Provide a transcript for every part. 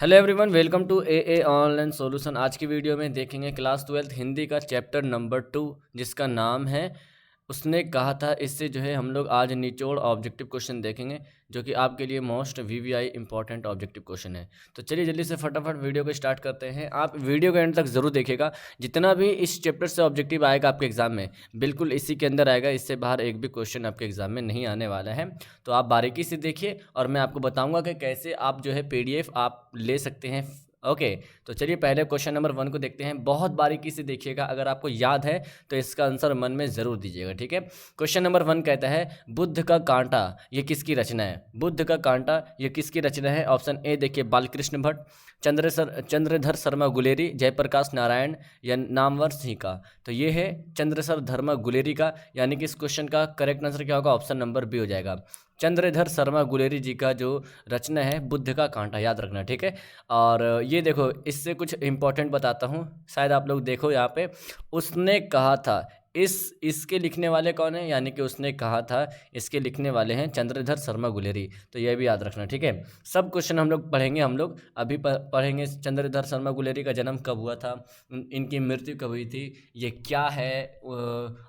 Hello everyone, welcome to A online solution. आज की video में देखेंगे क्लास 12 हिंदी का चैप्टर नंबर 2, जिसका नाम है उसने कहा था। इससे जो है हम लोग आज निचोड़ ऑब्जेक्टिव क्वेश्चन देखेंगे, जो कि आपके लिए most VVI important objective question है। तो चलिए जल्दी से फटाफट वीडियो को स्टार्ट करते हैं। आप वीडियो के एंड तक ज़रूर देखिएगा। जितना भी इस चैप्टर से ऑब्जेक्टिव आएगा आपके एग्जाम में, बिल्कुल इसी के अंदर आएगा। इससे बाहर एक भी क्वेश्चन आपके एग्जाम में नहीं आने वाला है। तो आप बारीकी से देखिए और मैं आपको बताऊंगा कि कैसे आप जो है पीडीएफ आप ले सकते हैं। ओके, तो चलिए पहले क्वेश्चन नंबर 1 को देखते हैं। बहुत बारीकी से देखिएगा, अगर आपको याद है तो इसका आंसर मन में ज़रूर दीजिएगा, ठीक है। क्वेश्चन नंबर 1 कहता है बुद्ध का कांटा ये किसकी रचना है। बुद्ध का कांटा ये किसकी रचना है। ऑप्शन ए देखिए, बालकृष्ण भट्ट, चंद्रधर शर्मा गुलेरी, जयप्रकाश नारायण या नामवर सिंह का। तो ये है चंद्रधर शर्मा गुलेरी का, यानी कि इस क्वेश्चन का करेक्ट आंसर क्या होगा, ऑप्शन नंबर बी हो जाएगा। चंद्रधर शर्मा गुलेरी जी का जो रचना है बुद्ध का कांटा, याद रखना, ठीक है। और ये देखो, इससे कुछ इंपॉर्टेंट बताता हूँ, शायद आप लोग देखो यहाँ पे, उसने कहा था। इसके लिखने वाले कौन है, यानी कि उसने कहा था, इसके लिखने वाले हैं चंद्रधर शर्मा गुलेरी। तो यह भी याद रखना, ठीक है। सब क्वेश्चन हम लोग पढ़ेंगे। हम लोग अभी पढ़ेंगे चंद्रधर शर्मा गुलेरी का जन्म कब हुआ था, इनकी मृत्यु कब हुई थी, ये क्या है,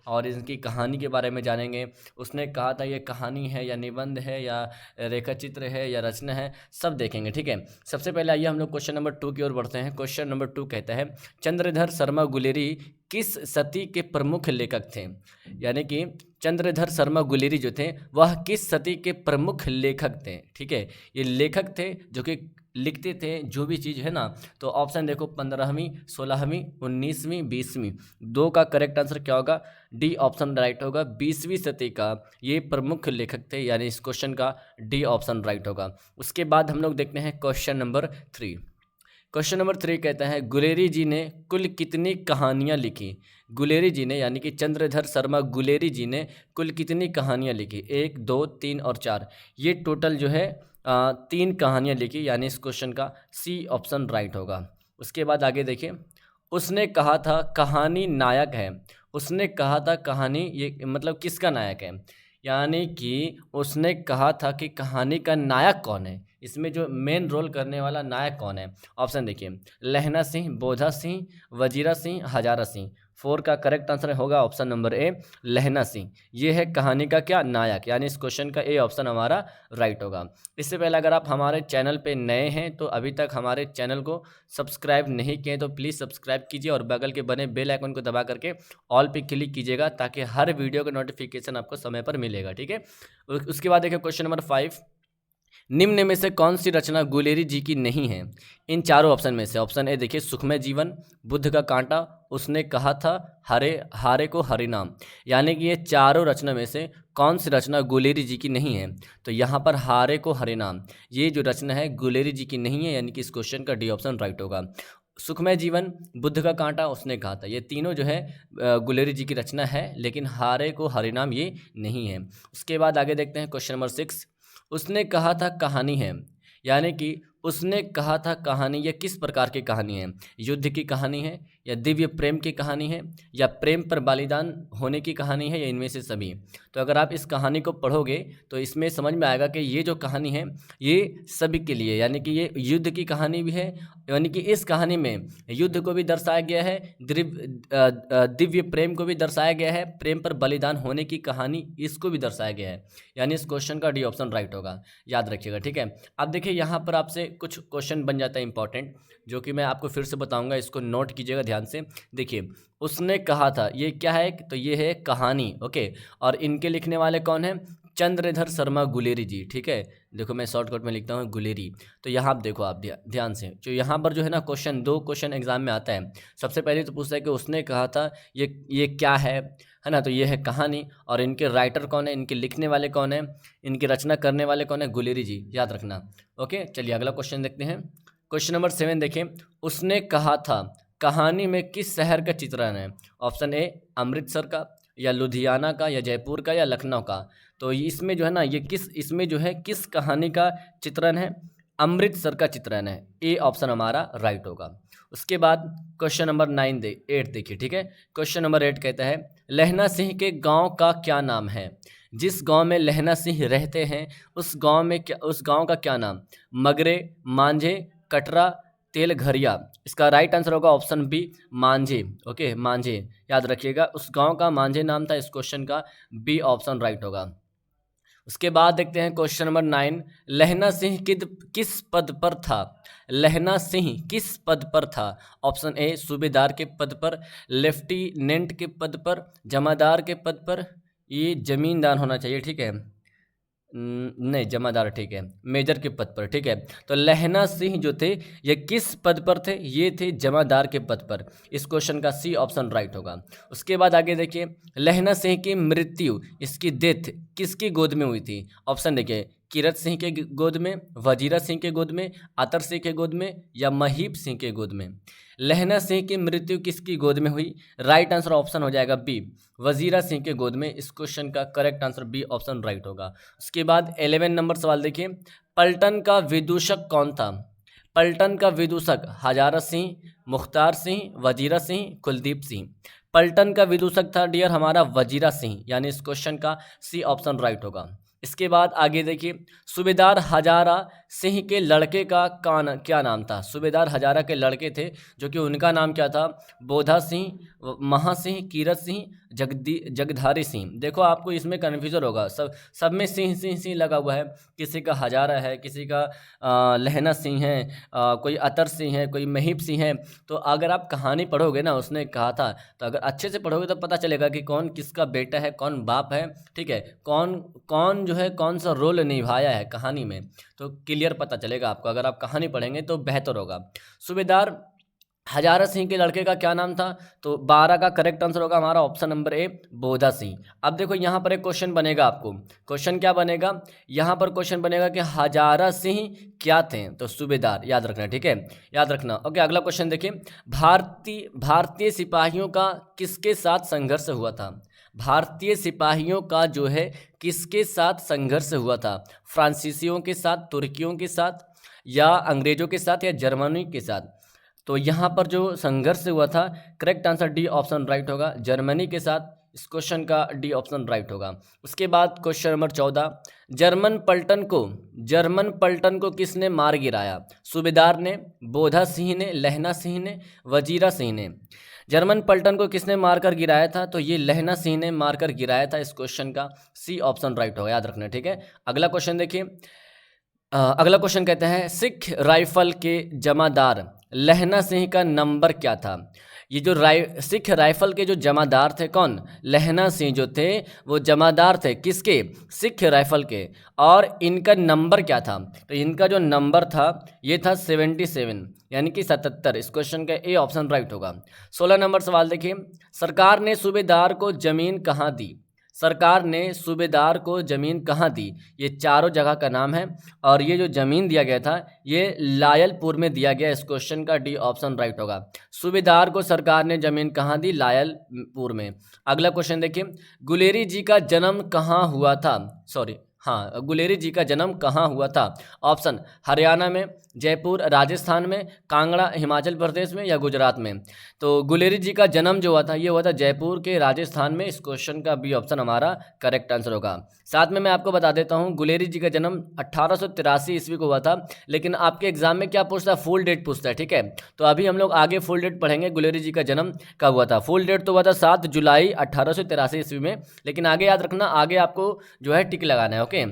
और इनकी कहानी के बारे में जानेंगे। उसने कहा था ये कहानी है या निबंध है या रेखा चित्र है या रचना है, सब देखेंगे, ठीक है। सबसे पहले आइए हम लोग क्वेश्चन नंबर 2 की ओर बढ़ते हैं। क्वेश्चन नंबर 2 कहता है चंद्रधर शर्मा गुलेरी किस सदी के प्रमुख लेखक थे। यानी कि चंद्रधर शर्मा गुलेरी जो थे वह किस सदी के प्रमुख लेखक थे, ठीक है। ये लेखक थे जो कि लिखते थे जो भी चीज़ है ना। तो ऑप्शन देखो, 15वीं, 16वीं, 19वीं, 20वीं। दो का करेक्ट आंसर क्या होगा, डी ऑप्शन राइट होगा। 20वीं सदी का ये प्रमुख लेखक थे, यानी इस क्वेश्चन का डी ऑप्शन राइट होगा। उसके बाद हम लोग देखते हैं क्वेश्चन नंबर 3। क्वेश्चन नंबर 3 कहता है गुलेरी जी ने कुल कितनी कहानियाँ लिखी। गुलेरी जी ने, यानी कि चंद्रधर शर्मा गुलेरी जी ने कुल कितनी कहानियाँ लिखी, 1, 2, 3 और 4। ये टोटल जो है 3 कहानियाँ लिखी, यानी इस क्वेश्चन का सी ऑप्शन राइट होगा। उसके बाद आगे देखिए, उसने कहा था कहानी नायक है। उसने कहा था कहानी, ये मतलब किसका नायक है, यानी कि उसने कहा था कि कहानी का नायक कौन है, इसमें जो मेन रोल करने वाला नायक कौन है। ऑप्शन देखिए, लहना सिंह, बोधा सिंह, वजीरा सिंह, हजारा सिंह। 4 का करेक्ट आंसर होगा ऑप्शन नंबर ए, लहना सिंह। ये है कहानी का क्या, नायक, यानी इस क्वेश्चन का ए ऑप्शन हमारा राइट होगा। इससे पहले अगर आप हमारे चैनल पे नए हैं तो अभी तक हमारे चैनल को सब्सक्राइब नहीं किए तो प्लीज़ सब्सक्राइब कीजिए और बगल के बने बेल आइकन को दबा करके ऑल पे क्लिक कीजिएगा, ताकि हर वीडियो का नोटिफिकेशन आपको समय पर मिलेगा, ठीक है। उसके बाद देखिए क्वेश्चन नंबर 5, निम्न में से कौन सी रचना गुलेरी जी की नहीं है। इन चारों ऑप्शन में से ऑप्शन ए देखिए, सुखमय जीवन, बुद्ध का कांटा, उसने कहा था, हारे को हरिनाम। यानी कि ये चारों रचना में से कौन सी रचना गुलेरी जी की नहीं है। तो यहाँ पर हारे को हरिनाम, ये जो रचना है गुलेरी जी की नहीं है, यानी कि इस क्वेश्चन का डी ऑप्शन राइट होगा। सुखमय जीवन, बुद्ध का कांटा, उसने कहा था, ये तीनों जो है गुलेरी जी की रचना है, लेकिन हारे को हरिनाम ये नहीं है। उसके बाद आगे देखते हैं क्वेश्चन नंबर 6, उसने कहा था कहानी है। यानी कि उसने कहा था कहानी, यह किस प्रकार की कहानी है, युद्ध की कहानी है या दिव्य प्रेम की कहानी है या प्रेम पर बलिदान होने की कहानी है या इनमें से सभी। तो अगर आप इस कहानी को पढ़ोगे तो इसमें समझ में आएगा कि ये जो कहानी है ये सभी के लिए, यानी कि ये युद्ध की कहानी भी है, यानी कि इस कहानी में युद्ध को भी दर्शाया गया है, दिव्य प्रेम को भी दर्शाया गया है, प्रेम पर बलिदान होने की कहानी इसको भी दर्शाया गया है, यानी इस क्वेश्चन का डी ऑप्शन राइट होगा, याद रखिएगा, ठीक है। अब देखिए यहाँ पर आपसे कुछ क्वेश्चन बन जाता है इंपॉर्टेंट, जो कि मैं आपको फिर से बताऊंगा, इसको नोट कीजिएगा ध्यान से। देखिए, उसने कहा था, ये क्या है, तो ये है कहानी, ओके। और इनके लिखने वाले कौन है, चंद्रधर शर्मा गुलेरी जी, ठीक है। देखो मैं शॉर्टकट में लिखता हूँ गुलेरी। तो यहाँ आप देखो, आप ध्यान से, जो यहाँ पर जो है ना क्वेश्चन, 2 क्वेश्चन एग्जाम में आता है। सबसे पहले तो पूछता है कि उसने कहा था ये क्या है ना। तो ये है कहानी, और इनके राइटर कौन है, इनके लिखने वाले कौन है, इनकी रचना करने वाले कौन है, गुलेरी जी, याद रखना। ओके, चलिए अगला क्वेश्चन देखते हैं। क्वेश्चन नंबर 7 देखें, उसने कहा था कहानी में किस शहर का चित्रण है। ऑप्शन ए अमृतसर का या लुधियाना का या जयपुर का या लखनऊ का। तो इसमें जो है ना, इसमें जो है किस कहानी का चित्रण है, अमृतसर का चित्रण है, ए ऑप्शन हमारा राइट होगा। उसके बाद क्वेश्चन नंबर 8 देखिए, ठीक है। क्वेश्चन नंबर 8 कहता है लहना सिंह के गांव का क्या नाम है। जिस गांव में लहना सिंह रहते हैं उस गांव का क्या नाम, मगरे, मांझे, कटरा, तेलघरिया। इसका राइट आंसर होगा ऑप्शन बी मांझे। ओके, मांझे याद रखिएगा, उस गांव का मांझे नाम था। इस क्वेश्चन का बी ऑप्शन राइट होगा। उसके बाद देखते हैं क्वेश्चन नंबर 9, लहना सिंह किस पद पर था? लहना सिंह किस पद पर था? ऑप्शन ए सूबेदार के पद पर, लेफ्टिनेंट के पद पर, जमादार के पद पर, ये जमींदार होना चाहिए, ठीक है, नहीं जमादार, ठीक है, मेजर के पद पर, ठीक है। तो लहना सिंह जो थे ये किस पद पर थे? ये थे जमादार के पद पर। इस क्वेश्चन का सी ऑप्शन राइट होगा। उसके बाद आगे देखिए, लहना सिंह की मृत्यु, इसकी डेथ किसकी गोद में हुई थी? ऑप्शन देखिए, कीरत सिंह के गोद में, वजीरा सिंह के गोद में, आतर सिंह के गोद में, या महीप सिंह के गोद में। लहना सिंह की मृत्यु किसकी गोद में हुई? राइट आंसर ऑप्शन हो जाएगा बी, वजीरा सिंह के गोद में। इस क्वेश्चन का correct answer B option right होगा। उसके बाद 11 नंबर सवाल देखिए, पलटन का विदूषक कौन था? पलटन का विदूषक हजारा सिंह, मुख्तार सिंह, वजीरा सिंह, कुलदीप सिंह। पलटन का विदूषक था डियर हमारा वजीरा सिंह, यानी इस क्वेश्चन का सी ऑप्शन राइट होगा। इसके बाद आगे देखिए, सूबेदार हजारा सिंह के लड़के का क्या नाम था? सूबेदार हजारा के लड़के थे जो कि उनका नाम क्या था? बोधा सिंह, महा सिंह, कीरत सिंह, जगधारी सिंह। देखो आपको इसमें कन्फ्यूजन होगा, सब में सिंह सिंह सिंह लगा हुआ है। किसी का हजारा है, किसी का लहना सिंह है, कोई अतर सिंह है, कोई महीप सिंह है। तो अगर आप कहानी पढ़ोगे ना, उसने कहा था, तो अगर अच्छे से पढ़ोगे तो पता चलेगा कि कौन किसका बेटा है, कौन बाप है, ठीक है, कौन कौन जो है कौन सा रोल निभाया है कहानी में, तो क्लियर पता चलेगा आपको। अगर आप कहानी पढ़ेंगे तो बेहतर होगा। सूबेदार हजारा सिंह के लड़के का क्या नाम था? तो 12 का करेक्ट आंसर होगा हमारा ऑप्शन नंबर ए, बोधा सिंह। अब देखो यहाँ पर एक क्वेश्चन बनेगा आपको। क्वेश्चन क्या बनेगा? यहाँ पर क्वेश्चन बनेगा कि हजारा सिंह क्या थे? तो सूबेदार याद रखना, ठीक है, याद रखना। ओके, अगला क्वेश्चन देखिए, भारतीय सिपाहियों का किसके साथ संघर्ष हुआ था? भारतीय सिपाहियों का जो है किसके साथ संघर्ष हुआ था? फ्रांसीसियों के साथ, तुर्कियों के साथ, या अंग्रेजों के साथ, या जर्मनी के साथ? तो यहाँ पर जो संघर्ष हुआ था, correct answer D option right होगा, जर्मनी के साथ। इस क्वेश्चन का डी ऑप्शन राइट होगा। उसके बाद क्वेश्चन नंबर 14, जर्मन पलटन को किसने मार गिराया? सूबेदार ने, बोधा सिंह ने, लहना सिंह ने, वजीरा सिंह ने। जर्मन पलटन को किसने मारकर गिराया था? तो ये लहना सिंह ने मारकर गिराया था। इस क्वेश्चन का सी ऑप्शन राइट होगा, याद रखना, ठीक है। अगला क्वेश्चन देखिए, अगला क्वेश्चन कहते हैं, सिख राइफल के जमादार लहना सिंह का नंबर क्या था? ये जो सिख राइफल के जो जमादार थे, कौन? लहना सिंह जो थे वो जमादार थे, किसके? सिख राइफल के। और इनका नंबर क्या था? तो इनका जो नंबर था ये था 77, यानी कि 77। इस क्वेश्चन का ए ऑप्शन राइट होगा। 16 नंबर सवाल देखिए, सरकार ने सूबेदार को जमीन कहाँ दी? सरकार ने सूबेदार को ज़मीन कहाँ दी? ये चारों जगह का नाम है, और ये जो ज़मीन दिया गया था ये लायलपुर में दिया गया। इस क्वेश्चन का डी ऑप्शन राइट होगा। सूबेदार को सरकार ने ज़मीन कहाँ दी? लायलपुर में। अगला क्वेश्चन देखिए, गुलेरी जी का जन्म कहाँ हुआ था? गुलेरी जी का जन्म कहाँ हुआ था? ऑप्शन हरियाणा में, जयपुर राजस्थान में, कांगड़ा हिमाचल प्रदेश में, या गुजरात में। तो गुलेरी जी का जन्म जो हुआ था ये हुआ था जयपुर के राजस्थान में। इस क्वेश्चन का बी ऑप्शन हमारा करेक्ट आंसर होगा। साथ में मैं आपको बता देता हूँ, गुलेरी जी का जन्म 1883 ईस्वी को हुआ था, लेकिन आपके एग्जाम में क्या पूछता है? फुल डेट पूछता है, ठीक है। तो अभी हम लोग आगे फुल डेट पढ़ेंगे, गुलेरी जी का जन्म कब हुआ था। फुल डेट तो हुआ था 7 जुलाई 1883 ईस्वी में, लेकिन आगे याद रखना, आगे आपको जो है टिक लगाना है। ओके,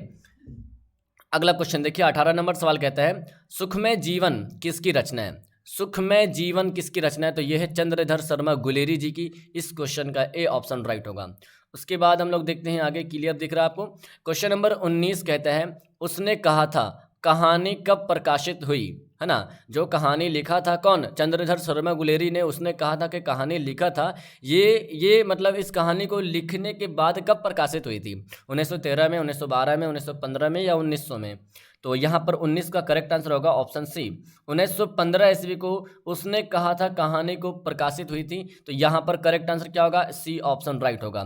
अगला क्वेश्चन देखिए, 18 नंबर सवाल कहता है, सुखमय जीवन किसकी रचना है? सुखमय जीवन किसकी रचना है? तो यह है चंद्रधर शर्मा गुलेरी जी की। इस क्वेश्चन का ए ऑप्शन राइट होगा। उसके बाद हम लोग देखते हैं आगे, क्लियर दिख रहा है आपको। क्वेश्चन नंबर 19 कहता है, उसने कहा था कहानी कब प्रकाशित हुई? है ना, जो कहानी लिखा था कौन? चंद्रधर शर्मा गुलेरी ने। उसने कहा था कि कहानी लिखा था, ये मतलब इस कहानी को लिखने के बाद कब प्रकाशित हुई थी? 1913 में, 1912 में, 1915 में, या 1900 में? तो यहाँ पर 19 का करेक्ट आंसर होगा ऑप्शन सी, 1915 ईस्वी को उसने कहा था कहानी को प्रकाशित हुई थी। तो यहाँ पर करेक्ट आंसर क्या होगा? सी ऑप्शन राइट होगा।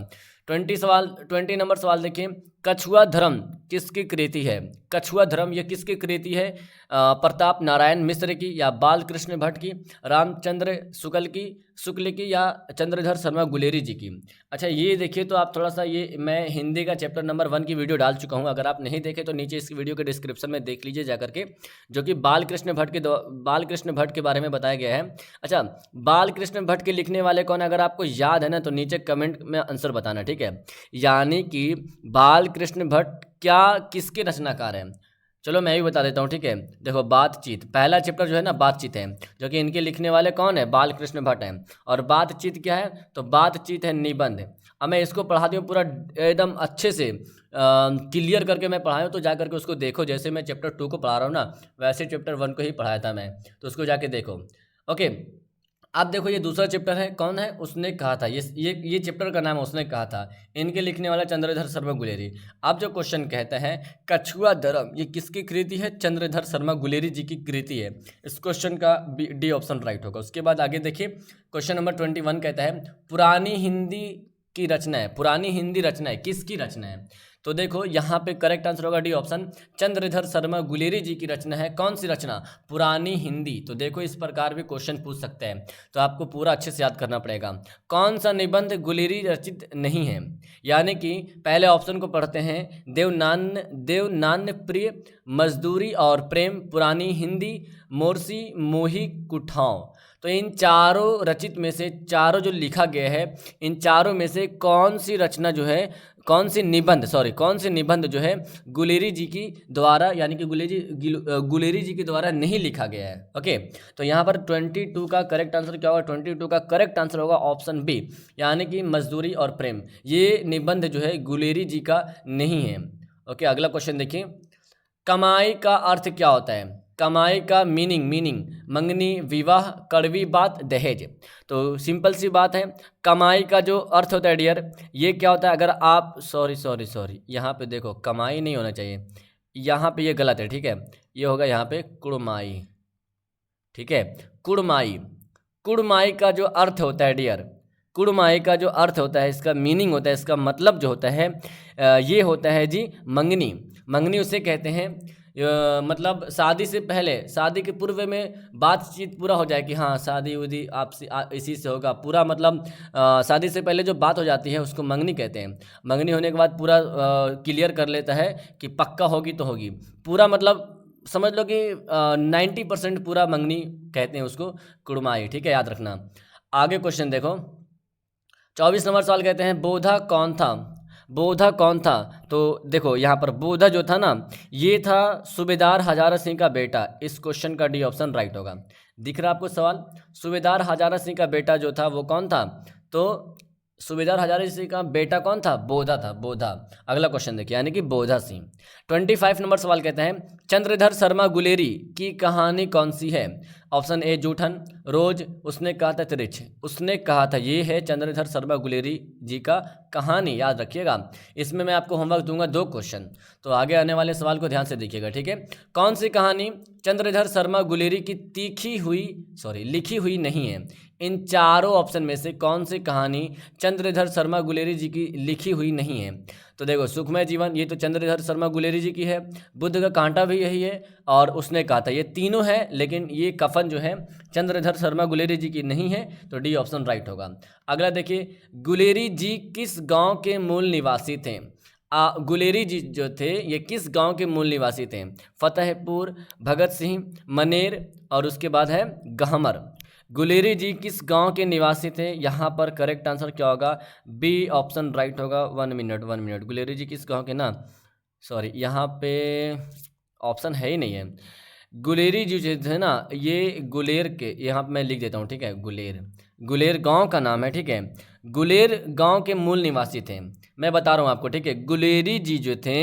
20 नंबर सवाल देखिए, कछुआ धर्म किसकी कृति है? कछुआ धर्म ये किसकी कृति है? प्रताप नारायण मिश्र की या बालकृष्ण भट्ट की, रामचंद्र शुक्ल की या चंद्रधर शर्मा गुलेरी जी की? अच्छा ये देखिए, तो आप थोड़ा सा, ये मैं हिंदी का चैप्टर नंबर 1 की वीडियो डाल चुका हूँ, अगर आप नहीं देखे तो नीचे इस वीडियो के डिस्क्रिप्शन में देख लीजिए जाकर के, जो कि बालकृष्ण भट्ट के बारे में बताया गया है। अच्छा, बालकृष्ण भट्ट के लिखने वाले कौन है? अगर आपको याद है ना तो नीचे कमेंट में आंसर बताना, ठीक है। यानी कि बालकृष्ण भट्ट क्या किसके रचनाकार हैं? चलो मैं भी बता देता हूँ, ठीक है। देखो, बातचीत, पहला चैप्टर जो है ना बातचीत है, जो कि इनके लिखने वाले कौन है? बालकृष्ण भट्ट हैं। और बातचीत क्या है? तो बातचीत है निबंध। अब मैं इसको पढ़ा दूँ पूरा एकदम अच्छे से क्लियर करके मैं पढ़ाया हूँ, तो जा करके उसको देखो। जैसे मैं चैप्टर 2 को पढ़ा रहा हूँ ना, वैसे चैप्टर 1 को ही पढ़ाया था मैं, तो उसको जाके देखो। ओके, अब देखो ये दूसरा चैप्टर है, कौन है? उसने कहा था। ये चैप्टर का नाम है उसने कहा था। इनके लिखने वाला चंद्रधर शर्मा गुलेरी। अब जो क्वेश्चन कहते हैं कछुआ धर्म ये किसकी कृति है? चंद्रधर शर्मा गुलेरी जी की कृति है। इस क्वेश्चन का डी ऑप्शन राइट होगा। उसके बाद आगे देखिए, क्वेश्चन नंबर 21 कहता है पुरानी हिंदी की रचना है। पुरानी हिंदी रचना है, किसकी रचना है? तो देखो यहाँ पे करेक्ट आंसर होगा डी ऑप्शन, चंद्रधर शर्मा गुलेरी जी की रचना है। कौन सी रचना? पुरानी हिंदी। तो देखो इस प्रकार भी क्वेश्चन पूछ सकते हैं, तो आपको पूरा अच्छे से याद करना पड़ेगा। कौन सा निबंध गुलेरी रचित नहीं है? यानी कि पहले ऑप्शन को पढ़ते हैं, देवनान्य प्रिय, मजदूरी और प्रेम, पुरानी हिंदी, मोरसी, मोही, कुठाव। तो इन चारों रचित में से, चारों जो लिखा गया है, इन चारों में से कौन सी रचना जो है, कौन सी निबंध जो है गुलेरी जी की द्वारा, यानी कि गुलेरी जी के द्वारा नहीं लिखा गया है। ओके, तो यहाँ पर 22 का करेक्ट आंसर क्या होगा? 22 का करेक्ट आंसर होगा ऑप्शन बी, यानी कि मजदूरी और प्रेम। ये निबंध जो है गुलेरी जी का नहीं है। ओके, अगला क्वेश्चन देखिए, कमाई का अर्थ क्या होता है? कमाई का मीनिंग मंगनी, विवाह, कड़वी बात, दहेज। तो सिंपल सी बात है, कमाई का जो अर्थ होता है डियर, ये क्या होता है? अगर आप सॉरी यहाँ पे देखो, कमाई नहीं होना चाहिए, यहाँ पे ये गलत है, ठीक है। ये होगा यहाँ पे कुड़माई, ठीक है। कुड़माई का जो अर्थ होता है डियर, कुड़माई का जो अर्थ होता है, इसका मीनिंग होता है, इसका मतलब जो होता है, ये होता है जी मंगनी उसे कहते हैं। मतलब शादी से पहले, शादी के पूर्व में बातचीत पूरा हो जाए कि हाँ शादी उदी आपसे इसी से होगा, पूरा मतलब शादी से पहले जो बात हो जाती है उसको मंगनी कहते हैं। मंगनी होने के बाद पूरा क्लियर कर लेता है कि पक्का होगी तो होगी, पूरा मतलब समझ लो कि 90% पूरा मंगनी कहते हैं उसको, कुड़माई, ठीक है, याद रखना। आगे क्वेश्चन देखो, 24 नंबर सवाल कहते हैं बोधा कौन था? तो देखो यहाँ पर बोधा जो था ना, ये था सूबेदार हजारा सिंह का बेटा। इस क्वेश्चन का डी ऑप्शन राइट होगा। दिख रहा आपको सवाल? सूबेदार हजारा सिंह का बेटा जो था वो कौन था? तो सूबेदार हजारा सिंह का बेटा कौन था? बोधा था, बोधा। अगला क्वेश्चन देखिए, यानी कि बोधा सिंह। 25 नंबर सवाल कहते हैं चंद्रधर शर्मा गुलेरी की कहानी कौन सी है? ऑप्शन ए जूठन, रोज, उसने कहा था त्रिछ। उसने कहा था, ये है चंद्रधर शर्मा गुलेरी जी का कहानी, याद रखिएगा। इसमें मैं आपको होमवर्क दूंगा 2 क्वेश्चन, तो आगे आने वाले सवाल को ध्यान से देखिएगा, ठीक है। कौन सी कहानी चंद्रधर शर्मा गुलेरी की लिखी हुई नहीं है? इन चारों ऑप्शन में से कौन सी कहानी चंद्रधर शर्मा गुलेरी जी की लिखी हुई नहीं है? तो देखो, सुखमय जीवन, ये तो चंद्रधर शर्मा गुलेरी जी की है। बुद्ध का कांटा भी यही है, और उसने कहा था, ये तीनों है, लेकिन ये कफन जो है चंद्रधर शर्मा गुलेरी जी की नहीं है, तो डी ऑप्शन राइट होगा। अगला देखिए, गुलेरी जी किस गांव के मूल निवासी थे? गुलेरी जी जो थे ये किस गांव के मूल निवासी थे? फतेहपुर, भगत सिंह, मनेर, और उसके बाद है गहमर। गुलेरी जी किस गांव के निवासी थे? यहाँ पर करेक्ट आंसर क्या होगा? बी ऑप्शन राइट होगा। 1 मिनट, गुलेरी जी किस गांव के ना, यहाँ पे ऑप्शन है ही नहीं है। गुलेरी जी जो थे ना, ये गुलेर के, यहाँ पे मैं लिख देता हूँ, ठीक है, गुलेर गांव का नाम है, ठीक है। गुलेर गांव के मूल निवासी थे, मैं बता रहा हूँ आपको, ठीक है। गुलेरी जी जो थे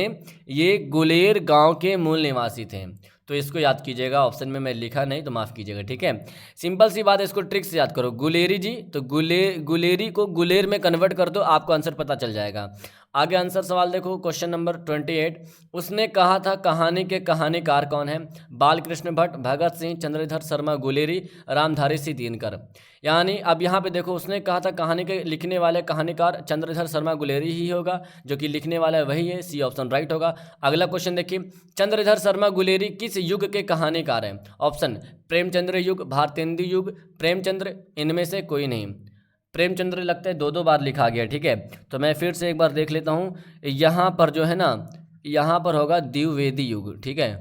ये गुलेर गांव के मूल निवासी थे, तो इसको याद कीजिएगा। ऑप्शन में मैं लिखा नहीं तो माफ़ कीजिएगा, ठीक है। सिंपल सी बात है, इसको ट्रिक से याद करो। गुलेरी जी, तो गुलेरी को गुलेर में कन्वर्ट कर दो, आपको आंसर पता चल जाएगा। आगे आंसर सवाल देखो, क्वेश्चन नंबर 28। उसने कहा था कहानी के कहानीकार कौन है? बालकृष्ण भट्ट, भगत सिंह, चंद्रधर शर्मा गुलेरी, रामधारी सिंह दिनकर। यानी अब यहाँ पे देखो, उसने कहा था कहानी के लिखने वाले कहानीकार चंद्रधर शर्मा गुलेरी ही होगा, जो कि लिखने वाला वही है, सी ऑप्शन राइट होगा। अगला क्वेश्चन देखिए, चंद्रधर शर्मा गुलेरी किस युग के कहानीकार हैं? ऑप्शन प्रेमचंद्र युग, भारतेंदु युग, प्रेमचंद्र, इनमें से कोई नहीं। प्रेमचंद्र लगता है दो बार लिखा गया, ठीक है। तो मैं फिर से एक बार देख लेता हूँ, यहाँ पर जो है ना, यहाँ पर होगा द्विवेदी युग, ठीक है,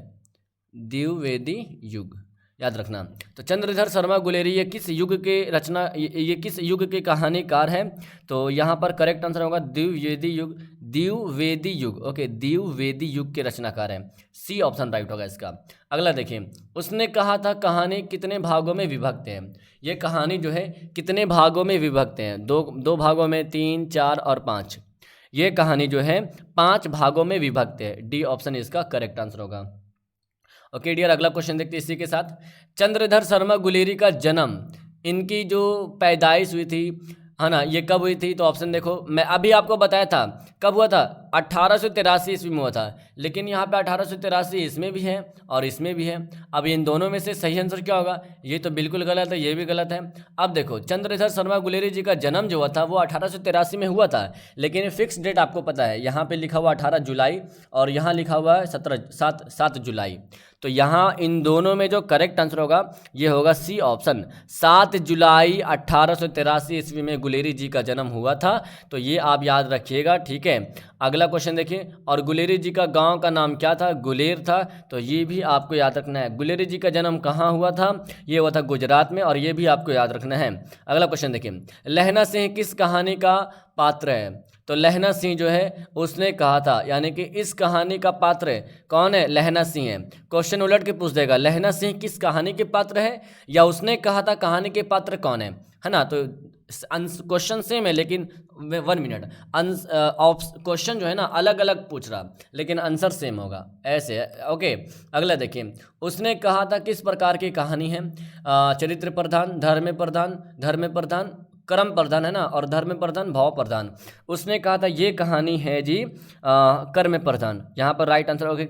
द्विवेदी युग, याद रखना। तो चंद्रधर शर्मा गुलेरी ये किस युग के रचना, ये किस युग के कहानीकार हैं? तो यहाँ पर करेक्ट आंसर होगा द्विवेदी युग, द्विवेदी युग, ओके, द्विवेदी युग के रचनाकार हैं, सी ऑप्शन राइट होगा इसका। अगला देखिए, उसने कहा था कहानी कितने भागों में विभक्त है? ये कहानी जो है कितने भागों में विभक्त है? दो भागों में, 3, 4 और 5। ये कहानी जो है 5 भागों में विभक्त है, डी ऑप्शन इसका करेक्ट आंसर होगा। ओके डियर, अगला क्वेश्चन देखते हैं इसी के साथ। चंद्रधर शर्मा गुलेरी का जन्म, इनकी जो पैदाइश हुई थी, है ना, ये कब हुई थी? तो ऑप्शन देखो, मैं अभी आपको बताया था कब हुआ था, 1883 ईस्वी में हुआ था, लेकिन यहाँ पे 1883 इसमें भी है और इसमें भी है। अब इन दोनों में से सही आंसर क्या होगा? ये तो बिल्कुल गलत है, ये भी गलत है। अब देखो, चंद्रधर शर्मा गुलेरी जी का जन्म जो हुआ था वो 1883 में हुआ था, लेकिन फिक्स डेट आपको पता है, यहाँ पे लिखा हुआ 18 जुलाई और यहाँ लिखा हुआ है 7 जुलाई। तो यहाँ इन दोनों में जो करेक्ट आंसर होगा ये होगा सी ऑप्शन, 7 जुलाई 1883 ईस्वी में गुलेरी जी का जन्म हुआ था। तो ये आप याद रखिएगा, ठीक है। अगला क्वेश्चन देखिए, और गुलेरी जी का गांव का नाम क्या था? गुलेर था। तो ये भी आपको याद रखना है। गुलेरी जी का जन्म कहाँ हुआ था? ये हुआ था गुजरात में, और ये भी आपको याद रखना है। अगला क्वेश्चन देखिए, लहना सिंह किस कहानी का पात्र है? तो लहना सिंह जो है उसने कहा था, यानी कि इस कहानी का पात्र कौन है? लहना सिंह है। क्वेश्चन उलट के पूछ देगा, लहना सिंह किस कहानी के पात्र है, या उसने कहा था कहानी के पात्र कौन है ना? तो क्वेश्चन सेम है, लेकिन 1 मिनट, क्वेश्चन जो है ना अलग अलग पूछ रहा, लेकिन आंसर सेम होगा, ऐसे है। ओके, अगला देखिए, उसने कहा था किस प्रकार की कहानी है? चरित्र प्रधान, धर्म प्रधान, कर्म प्रधान, है ना, और धर्म प्रधान, भाव प्रधान। उसने कहा था ये कहानी है जी कर्म प्रधान। यहाँ पर राइट आंसर होगा,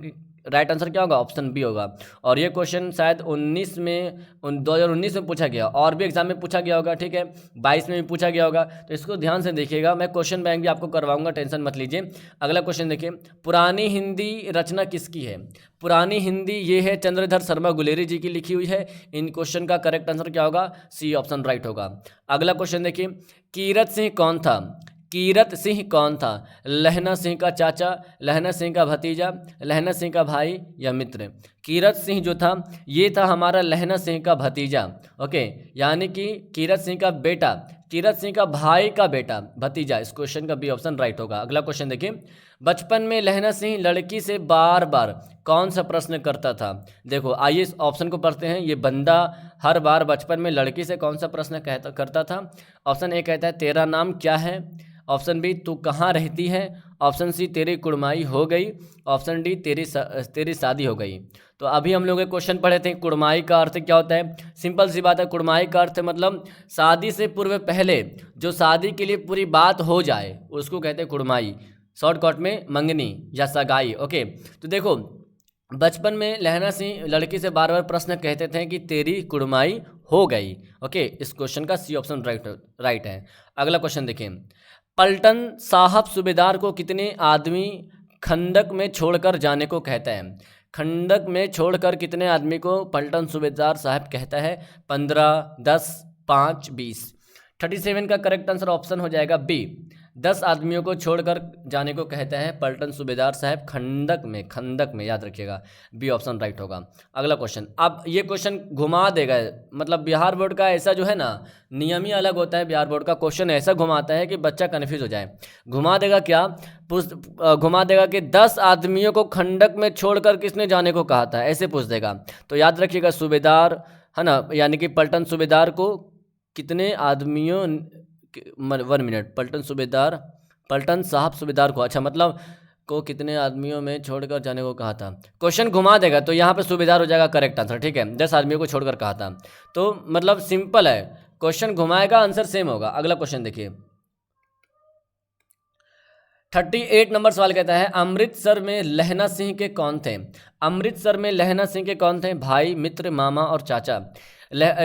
राइट आंसर क्या होगा? ऑप्शन बी होगा। और ये क्वेश्चन शायद 2019 में पूछा गया, और भी एग्जाम में पूछा गया होगा, ठीक है, 22 में भी पूछा गया होगा। तो इसको ध्यान से देखिएगा, मैं क्वेश्चन बैंक भी आपको करवाऊंगा, टेंशन मत लीजिए। अगला क्वेश्चन देखिए, पुरानी हिंदी रचना किसकी है? पुरानी हिंदी ये है चंद्रधर शर्मा गुलेरी जी की लिखी हुई है। इन क्वेश्चन का करेक्ट आंसर क्या होगा? सी ऑप्शन राइट होगा। अगला क्वेश्चन देखिए, कीरत सिंह कौन था? कीरत सिंह कौन था? लहना सिंह का चाचा, लहना सिंह का भतीजा, लहना सिंह का भाई या मित्र? कीरत सिंह जो था ये था हमारा लहना सिंह का भतीजा, ओके, यानी कि कीरत सिंह का बेटा, कीरत सिंह का भाई का बेटा, भतीजा। इस क्वेश्चन का बी ऑप्शन राइट होगा। अगला क्वेश्चन देखिए, बचपन में लहना सिंह लड़की से बार बार कौन सा प्रश्न करता था? देखो आइए इस ऑप्शन को पढ़ते हैं। ये बंदा हर बार बचपन में लड़की से कौन सा प्रश्न करता था? ऑप्शन ए कहता है तेरा नाम क्या है, ऑप्शन बी तू कहाँ रहती है, ऑप्शन सी तेरी कुड़माई हो गई, ऑप्शन डी तेरी शादी हो गई। तो अभी हम लोग एक क्वेश्चन पढ़े थे, कुड़माई का अर्थ क्या होता है? सिंपल सी बात है, कुड़माई का अर्थ मतलब शादी से पूर्व पहले जो शादी के लिए पूरी बात हो जाए उसको कहते हैं कुड़माई, शॉर्टकट में मंगनी या सगाई। ओके, तो देखो बचपन में लहना सिंह लड़की से बार बार प्रश्न कहते थे कि तेरी कुड़माई हो गई। ओके, इस क्वेश्चन का सी ऑप्शन राइट है। अगला क्वेश्चन देखिए, पलटन साहब सूबेदार को कितने आदमी खंदक में छोड़कर जाने को कहता है? खंदक में छोड़कर कितने आदमी को पलटन सूबेदार साहब कहता है? 15, 10, 5, 20। 37 का करेक्ट आंसर ऑप्शन हो जाएगा बी, 10 आदमियों को छोड़कर जाने को कहता है पलटन सूबेदार साहब खंदक में, याद रखिएगा, बी ऑप्शन राइट होगा। अगला क्वेश्चन, अब ये क्वेश्चन घुमा देगा, मतलब बिहार बोर्ड का ऐसा जो है ना नियम ही अलग होता है। बिहार बोर्ड का क्वेश्चन ऐसा घुमाता है कि बच्चा कन्फ्यूज हो जाए। घुमा देगा क्या? घुमा देगा कि 10 आदमियों को खंडक में छोड़कर किसने जाने को कहा था, ऐसे पूछ देगा। तो याद रखिएगा सूबेदार, है ना, यानी कि पलटन सूबेदार को कितने आदमियों 1 मिनट, पलटन साहब सूबेदार को, अच्छा मतलब को कितने आदमियों में छोड़कर जाने को कहा था। क्वेश्चन घुमा देगा तो यहाँ पे सूबेदार हो जाएगा करेक्ट आंसर, ठीक है, 10 आदमियों को छोड़कर कहा था। तो मतलब सिंपल है, क्वेश्चन घुमाएगा आंसर सेम होगा। अगला क्वेश्चन देखिए, 38 नंबर सवाल कहता है अमृतसर में लहना सिंह के कौन थे। अमृतसर में लहना सिंह के कौन थे? भाई, मित्र, मामा और चाचा।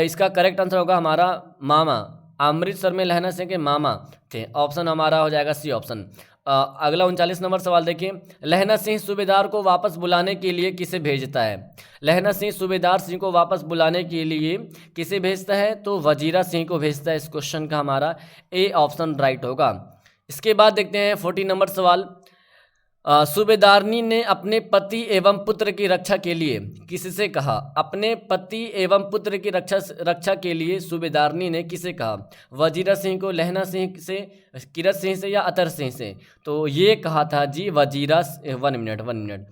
इसका करेक्ट आंसर होगा हमारा मामा। अमृतसर में लहना सिंह के मामा थे। ऑप्शन हमारा हो जाएगा सी ऑप्शन। अगला 39 नंबर सवाल देखिए, लहना सिंह सूबेदार को वापस बुलाने के लिए किसे भेजता है? लहना सिंह सूबेदार सिंह को वापस बुलाने के लिए किसे भेजता है? तो वजीरा सिंह को भेजता है। इस क्वेश्चन का हमारा ए ऑप्शन राइट होगा। इसके बाद देखते हैं 40 नंबर सवाल, सूबेदारनी ने अपने पति एवं पुत्र की रक्षा के लिए किससे कहा? अपने पति एवं पुत्र की रक्षा के लिए सूबेदारनी ने किसे कहा? वजीरा सिंह को, लहना सिंह से, किरत सिंह से या अतर सिंह से? तो ये कहा था जी वजीरा, 1 मिनट,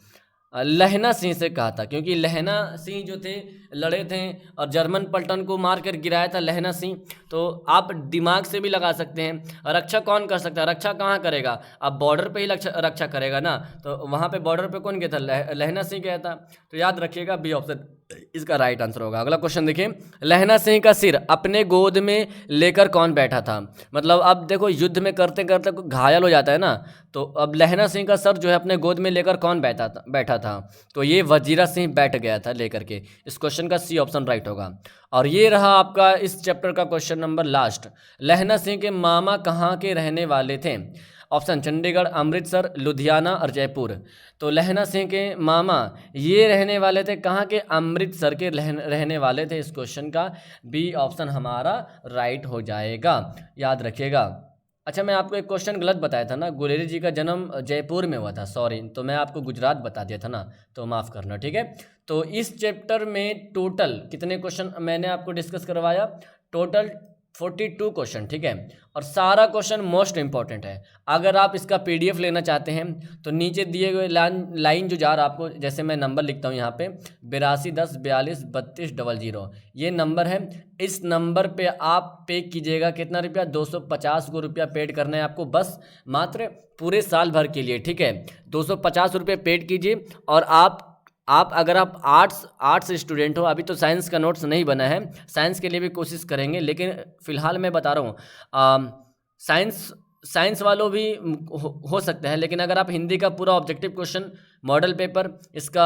लहना सिंह से कहा था, क्योंकि लहना सिंह जो थे लड़े थे और जर्मन पलटन को मार कर गिराया था लहना सिंह। तो आप दिमाग से भी लगा सकते हैं, रक्षा कौन कर सकता है? रक्षा कहाँ करेगा? अब बॉर्डर पे ही रक्षा करेगा ना, तो वहाँ पे बॉर्डर पे कौन गया था? लहना सिंह गया था। तो याद रखिएगा बी ऑप्शन इसका राइट आंसर होगा। अगला क्वेश्चन देखिए, लहना सिंह का सिर अपने गोद में लेकर कौन बैठा था? मतलब अब देखो युद्ध में करते करते घायल हो जाता है ना, तो अब लहना सिंह का सर जो है अपने गोद में लेकर कौन बैठा था? तो ये वजीरा सिंह बैठ गया था लेकर के। इस क्वेश्चन का सी ऑप्शन राइट होगा। और ये रहा आपका इस चैप्टर का क्वेश्चन नंबर लास्ट, लहना सिंह के मामा कहाँ के रहने वाले थे? ऑप्शन चंडीगढ़, अमृतसर, लुधियाना और जयपुर। तो लहना सिंह के मामा ये रहने वाले थे कहाँ के? अमृतसर के रहने वाले थे। इस क्वेश्चन का बी ऑप्शन हमारा राइट हो जाएगा, याद रखिएगा। अच्छा, मैं आपको एक क्वेश्चन गलत बताया था ना, गुलेरी जी का जन्म जयपुर में हुआ था, सॉरी, तो मैं आपको गुजरात बता दिया था ना, तो माफ़ करना, ठीक है। तो इस चैप्टर में टोटल कितने क्वेश्चन मैंने आपको डिस्कस करवाया? टोटल 42 क्वेश्चन, ठीक है। और सारा क्वेश्चन मोस्ट इंपॉर्टेंट है। अगर आप इसका पीडीएफ लेना चाहते हैं तो नीचे दिए गए लाइन जो जा रहा है आपको, जैसे मैं नंबर लिखता हूँ यहाँ पे 82 10 42 32 00, ये नंबर है। इस नंबर पे आप पे कीजिएगा कितना रुपया? 250 रुपया पेड करना है आपको, बस मात्र पूरे साल भर के लिए, ठीक है। 250 रुपये पेड कीजिए। और आप अगर आप आर्ट्स स्टूडेंट हो, अभी तो साइंस का नोट्स नहीं बना है, साइंस के लिए भी कोशिश करेंगे, लेकिन फ़िलहाल मैं बता रहा हूँ साइंस वालों भी हो सकता है, लेकिन अगर आप हिंदी का पूरा ऑब्जेक्टिव क्वेश्चन, मॉडल पेपर, इसका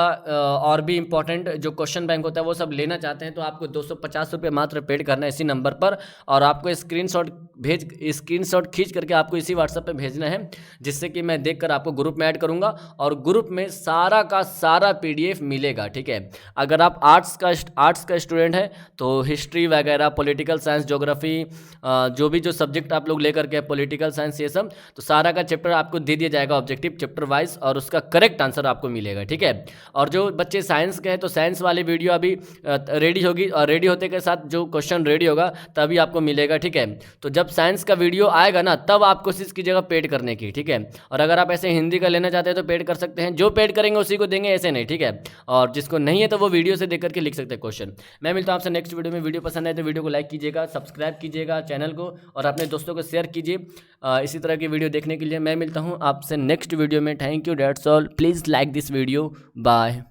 और भी इम्पोर्टेंट जो क्वेश्चन बैंक होता है वो सब लेना चाहते हैं तो आपको 250 रुपये मात्र पेड करना है इसी नंबर पर। और आपको स्क्रीनशॉट खींच करके आपको इसी व्हाट्सएप पे भेजना है, जिससे कि मैं देखकर आपको ग्रुप में ऐड करूँगा और ग्रुप में सारा का सारा PDF मिलेगा, ठीक है। अगर आप आर्ट्स का स्टूडेंट है तो हिस्ट्री वगैरह, पॉलिटिकल साइंस, ज्योग्राफी, जो भी जो सब्जेक्ट आप लोग लेकर के, पॉलिटिकल साइंस, ये सब, तो सारा का चैप्टर आपको दे दिया जाएगा ऑब्जेक्टिव चैप्टर वाइज, और उसका करेक्ट आंसर आपको मिलेगा, ठीक है। और जो बच्चे साइंस के हैं तो साइंस वाली वीडियो अभी रेडी होगी, और रेडी होते के साथ जो क्वेश्चन रेडी होगा तभी आपको मिलेगा, ठीक है। तो जब साइंस का वीडियो आएगा ना, तब आप कोशिश कीजिएगा पेड करने की, ठीक है। और अगर आप ऐसे हिंदी का लेना चाहते हैं तो पेड कर सकते हैं, जो पेड करेंगे उसी को देंगे, ऐसे नहीं, ठीक है। और जिसको नहीं है तो वो वीडियो से देख करके लिख सकते हैं क्वेश्चन। मैं मिलता हूं आपसे नेक्स्ट वीडियो में। वीडियो पसंद आए तो वीडियो को लाइक कीजिएगा, सब्सक्राइब कीजिएगा चैनल को, और अपने दोस्तों को शेयर कीजिए इसी तरह की वीडियो देखने के लिए। मैं मिलता हूं आपसे नेक्स्ट वीडियो में। Thank you, that's all. Please like this video. Bye.